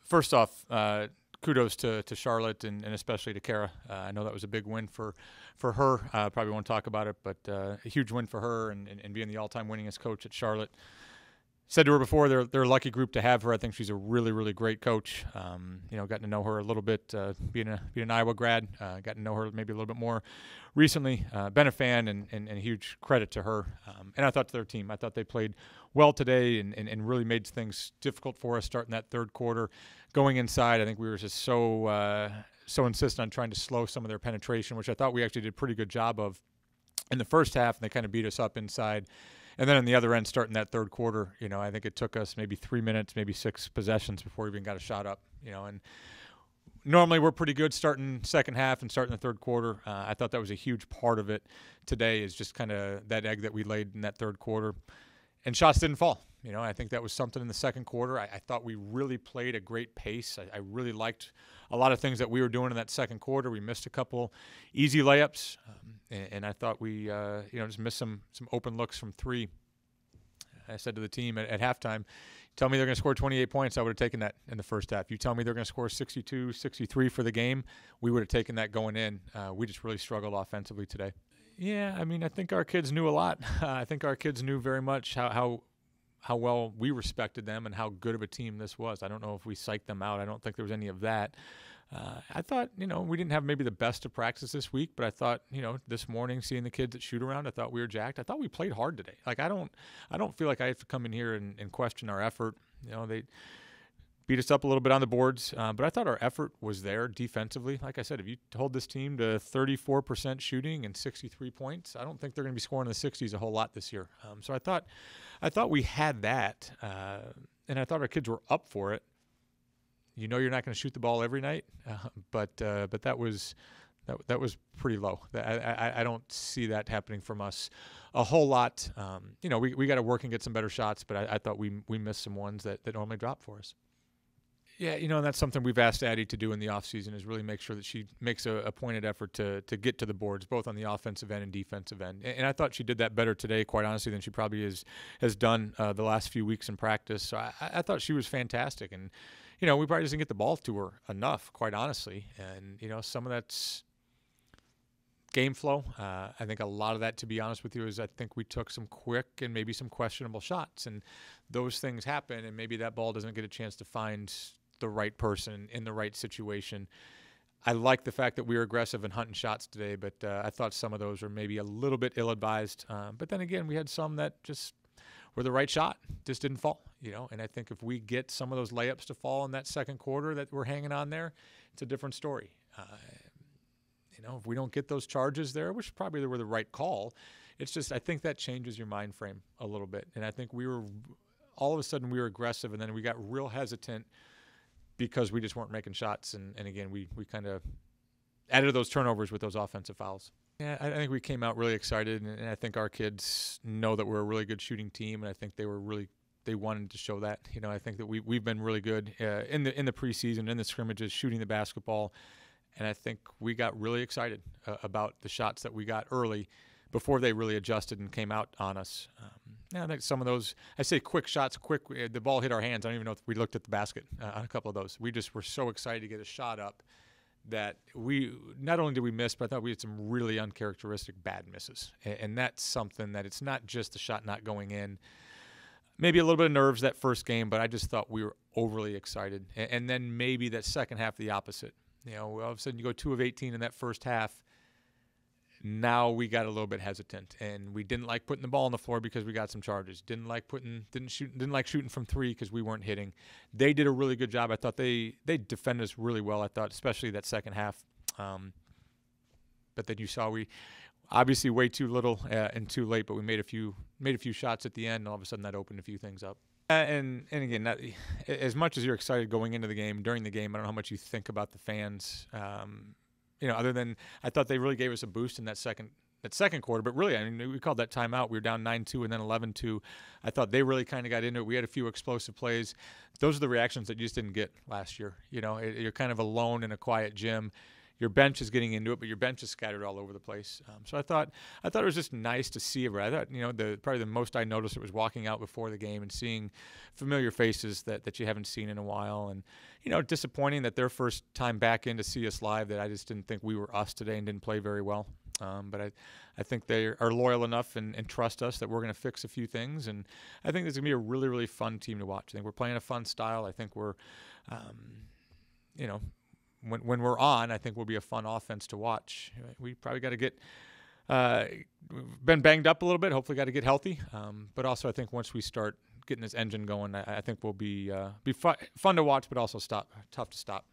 First off, kudos to Charlotte and especially to Kara. I know that was a big win for her. Probably won't talk about it, but a huge win for her and being the all-time winningest coach at Charlotte. Said to her before, they're a lucky group to have her. I think she's a really, really great coach. Gotten to know her a little bit, being an Iowa grad. Gotten to know her maybe a little bit more recently. Been a fan and a huge credit to her. And I thought to their team, I thought they played well today and really made things difficult for us starting that third quarter. Going inside, I think we were just so insistent on trying to slow some of their penetration, which I thought we actually did a pretty good job of in the first half, and they kind of beat us up inside. And then on the other end, starting that third quarter, I think it took us maybe 3 minutes, maybe 6 possessions before we even got a shot up, and normally we're pretty good starting second half and starting the third quarter. I thought that was a huge part of it today, is just kind of that egg that we laid in that third quarter. And shots didn't fall. I think that was something in the second quarter. I thought we really played a great pace. I really liked a lot of things that we were doing in that second quarter. We missed a couple easy layups, and I thought we just missed some open looks from three. I said to the team at halftime, tell me they're going to score 28 points, I would have taken that in the first half. You tell me they're going to score 62, 63 for the game, we would have taken that going in. We just really struggled offensively today. Yeah, I think our kids knew a lot. I think our kids knew very much how well we respected them and how good of a team this was. I don't know if we psyched them out. I don't think there was any of that. I thought, we didn't have maybe the best of practice this week, but I thought, this morning seeing the kids at shoot around, I thought we were jacked. I thought we played hard today. Like I don't feel like I have to come in here and question our effort. They beat us up a little bit on the boards, but I thought our effort was there defensively. Like I said, if you hold this team to 34% shooting and 63 points, I don't think they're going to be scoring in the 60s a whole lot this year. So I thought we had that, and I thought our kids were up for it. You're not going to shoot the ball every night, but that was pretty low. I don't see that happening from us a whole lot. We got to work and get some better shots, but I thought we missed some ones that normally drop for us. Yeah, and that's something we've asked Addie to do in the offseason, is really make sure that she makes a pointed effort to get to the boards, both on the offensive end and defensive end. And I thought she did that better today, quite honestly, than she probably has done the last few weeks in practice. So I thought she was fantastic. And, we probably just didn't get the ball to her enough, quite honestly. And, some of that's game flow. I think a lot of that, to be honest with you, is I think we took some quick and maybe some questionable shots. And those things happen, and maybe that ball doesn't get a chance to find the right person in the right situation. I like the fact that we were aggressive and hunting shots today, but I thought some of those were maybe a little bit ill-advised. But then again, we had some that just were the right shot, just didn't fall, And I think if we get some of those layups to fall in that second quarter that we're hanging on there, it's a different story. If we don't get those charges there, which probably were the right call, it's just I think that changes your mind frame a little bit. And I think all of a sudden we were aggressive, and then we got real hesitant because we just weren't making shots. And again, we kind of added those turnovers with those offensive fouls. Yeah, I think we came out really excited, and I think our kids know that we're a really good shooting team, and I think they wanted to show that. I think that we've been really good in the preseason, in the scrimmages, shooting the basketball, and I think we got really excited about the shots that we got early before they really adjusted and came out on us. I think some of those, I say quick shots, the ball hit our hands. I don't even know if we looked at the basket on a couple of those. We just were so excited to get a shot up that not only did we miss, but I thought we had some really uncharacteristic bad misses. And that's something that it's not just the shot not going in. Maybe a little bit of nerves that first game, but I just thought we were overly excited. And then maybe that second half the opposite. All of a sudden you go 2 of 18 in that first half. Now we got a little bit hesitant, and we didn't like putting the ball on the floor because we got some charges. Didn't like shooting from three because we weren't hitting. They did a really good job. I thought they defended us really well. I thought, especially that second half. But then you saw we obviously way too little and too late, but we made a few shots at the end, and all of a sudden that opened a few things up. And again, as much as you're excited going into the game, during the game, I don't know how much you think about the fans. Other than I thought they really gave us a boost in that second quarter. But really, we called that timeout. We were down 9-2 and then 11-2. I thought they really kind of got into it. We had a few explosive plays. Those are the reactions that you just didn't get last year. You're kind of alone in a quiet gym. your bench is getting into it, but your bench is scattered all over the place. So I thought it was just nice to see everybody. I thought, probably the most I noticed it was walking out before the game and seeing familiar faces that you haven't seen in a while. And, disappointing that their first time back in to see us live, that I just didn't think we were us today and didn't play very well. But I think they are loyal enough and trust us that we're going to fix a few things. And I think this is going to be a really, really fun team to watch. I think we're playing a fun style. I think we're, when we're on, I think we'll be a fun offense to watch. We probably got to get been banged up a little bit. Hopefully got to get healthy. But also I think once we start getting this engine going, I think we'll be fun to watch, but also tough to stop.